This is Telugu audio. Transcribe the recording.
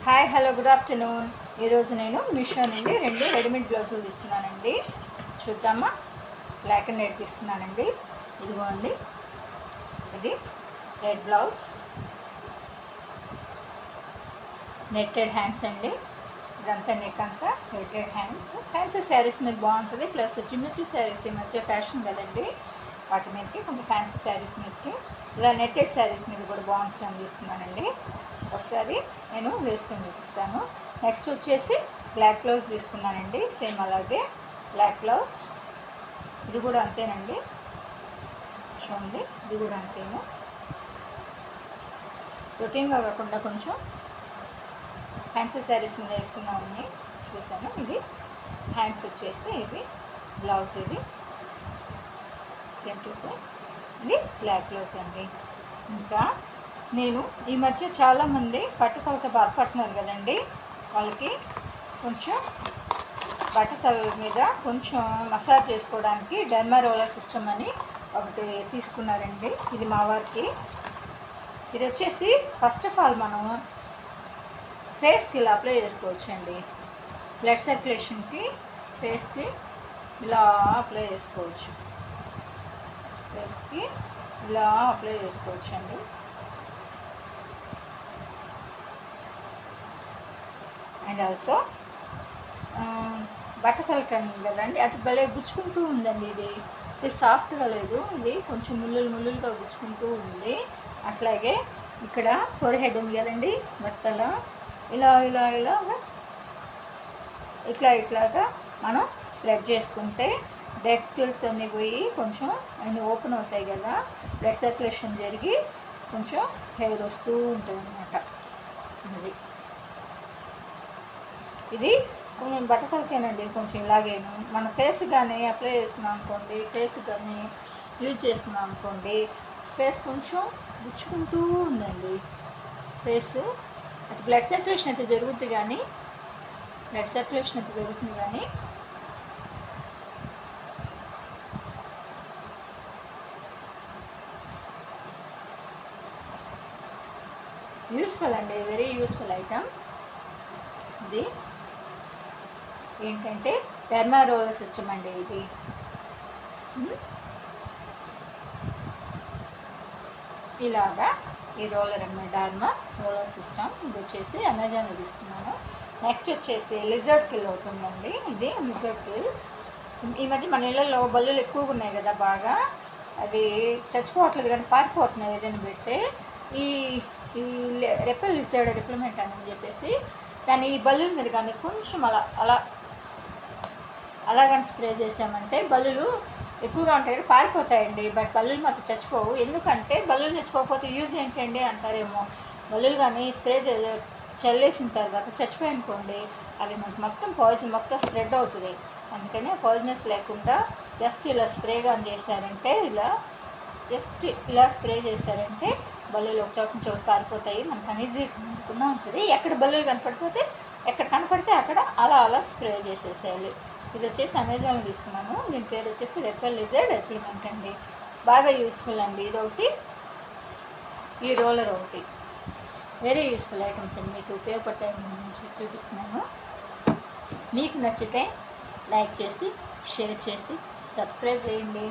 Hi hello good afternoon. ఈరోజు నేను మీషో నుండి 2 రెడీమేడ్ బ్లౌజులు తీసుకున్నానండి. చూద్దామా? బ్లాక్ అండ్ రెడ్ తీసుకున్నానండి. ఇదిగోండి, ఇది రెడ్ బ్లౌజ్, నెట్టెడ్ హ్యాండ్స్ అండి. ఇదంతా నెక్ అంతా నెట్టెడ్ హ్యాండ్స్. ఫ్యాన్సీ శారీస్ మీద బాగుంటుంది. ప్లస్ చిమ్మిచి శారీస్ ఈ మధ్య ఫ్యాషన్ కదండి, వాటి మీదకి కొంచెం ఫ్యాన్సీ శారీస్ మీదకి ఇలా నెట్టెడ్ శారీస్ మీద కూడా బాగుంటుందని తీసుకున్నానండి. ఒకసారి నేను వేసుకొని చూపిస్తాను. నెక్స్ట్ వచ్చేసి బ్లాక్ బ్లౌజ్ తీసుకున్నానండి. సేమ్ అలాగే బ్లాక్ బ్లౌజ్, ఇది కూడా అంతేనండి. చూడండి, ఇది కూడా అంతేను. రొటీన్గా కాకుండా కొంచెం ఫ్యాన్సీ శారీస్ మీద వేసుకున్నామని చూసాను. ఇది హ్యాండ్స్ వచ్చేసి ఇవి, బ్లౌజ్ ఇది సేమ్ టు సేమ్. ఇది బ్లాక్ బ్లౌజ్ అండి. ఇంకా నేను ఈ మధ్య చాలామంది పట్టుతలతో బాధపడుతున్నారు కదండి, వాళ్ళకి కొంచెం బట్టతల మీద కొంచెం మసాజ్ చేసుకోవడానికి డెర్మారోలా సిస్టమ్ అని ఒకటి తీసుకున్నారండి. ఇది మా వారికి. ఇది వచ్చేసి ఫస్ట్ ఆఫ్ ఆల్ మనం ఫేస్కి ఇలా అప్లై చేసుకోవచ్చండి. బ్లడ్ సర్క్యులేషన్కి ఫేస్కి ఇలా అప్లై చేసుకోవచ్చు. ఫేస్కి ఇలా అప్లై చేసుకోవచ్చండి. అండ్ ఆల్సో బట్టతలకం కదండి, అది భలే గుచ్చుకుంటూ ఉందండి. ఇది సాఫ్ట్గా లేదు, ఇది కొంచెం ముళ్ళులుగా గుచ్చుకుంటూ ఉంది. అట్లాగే ఇక్కడ ఫోర్ హెడ్ ఉంది కదండి, బట్టల ఇలా ఇలా ఇలా ఇట్లాగా మనం స్ప్రెడ్ చేసుకుంటే డెడ్ స్కిల్స్ అన్నీ పోయి కొంచెం అన్నీ ఓపెన్ అవుతాయి కదా, బ్లడ్ సర్క్యులేషన్ జరిగి కొంచెం హెయిర్ వస్తూ ఉంటుంది అన్నమాట. ఇది బట్టతలకేనండి. కొంచెం ఇలాగేను మన ఫేస్ కానీ అప్లై చేసుకున్నాం అనుకోండి, ఫేస్ కానీ యూజ్ చేసుకున్నాం అనుకోండి, ఫేస్ కొంచెం గుచ్చుకుంటూ ఉందండి. ఫేస్ అది బ్లడ్ సర్క్యులేషన్ అయితే జరుగుతుంది కానీ యూస్ఫుల్ అండి, వెరీ యూస్ఫుల్ ఐటమ్. ఇది ఏంటంటే డెర్మారోలా సిస్టమ్ అండి. ఇది ఇలాగా ఈ రోలర్ అన్నమాట, డెర్మారోలా సిస్టమ్. ఇది వచ్చేసి అమెజాన్లో తీసుకున్నాను. నెక్స్ట్ వచ్చేసి లిజర్డ్ కిల్ అవుతుందండి. ఇది లిజర్డ్ కిల్. ఈ మధ్య మన ఇళ్ళల్లో బల్లులు ఎక్కువగా ఉన్నాయి కదా, బాగా అవి చచ్చిపోవట్లేదు కానీ పారిపోతున్నాయి ఏదైనా పెడితే. ఈ ఈ రెపెల్ లిజర్డ్ రిప్లిమెంట్ అని చెప్పేసి దాన్ని ఈ బల్లుల మీద కానీ కొంచెం అలా కానీ స్ప్రే చేసామంటే బల్లులు ఎక్కువగా ఉంటాయి కదా, పారిపోతాయండి. బట్ బల్లులు మాత్రం చచ్చిపోవు. ఎందుకంటే బల్లులు చచ్చిపోకపోతే యూజ్ ఏంటండి అంటారేమో. బల్లులు కానీ స్ప్రే చల్లేసిన తర్వాత చచ్చిపోయానుకోండి, అవి మనకు మొత్తం పాయిజన్ మొత్తం స్ప్రెడ్ అవుతుంది. అందుకని పాయిజనస్ లేకుండా జస్ట్ ఇలా స్ప్రే కానీ చేశారంటే, ఇలా స్ప్రే చేశారంటే బల్లులు ఒక చోటు పారిపోతాయి. మనకు అనీజీగా ఉంటుంది. ఎక్కడ బల్లులు కనపడిపోతే, ఎక్కడ కనపడితే అక్కడ అలా స్ప్రే చేసేసేయాలి. ఇది వచ్చేసి అమెజాన్లో తీసుకున్నాను. దీని పేరు వచ్చేసి రెపెల్ లిజర్డ్ రిప్లిమెంట్ అండి. బాగా యూస్ఫుల్ అండి. ఇది ఒకటి, ఈ రోలర్ ఒకటి, వెరీ యూస్ఫుల్ ఐటమ్స్ అండి. మీకు ఉపయోగపడతాయని చూపిస్తున్నాను. మీకు నచ్చితే లైక్ చేసి, షేర్ చేసి, సబ్స్క్రైబ్ చేయండి.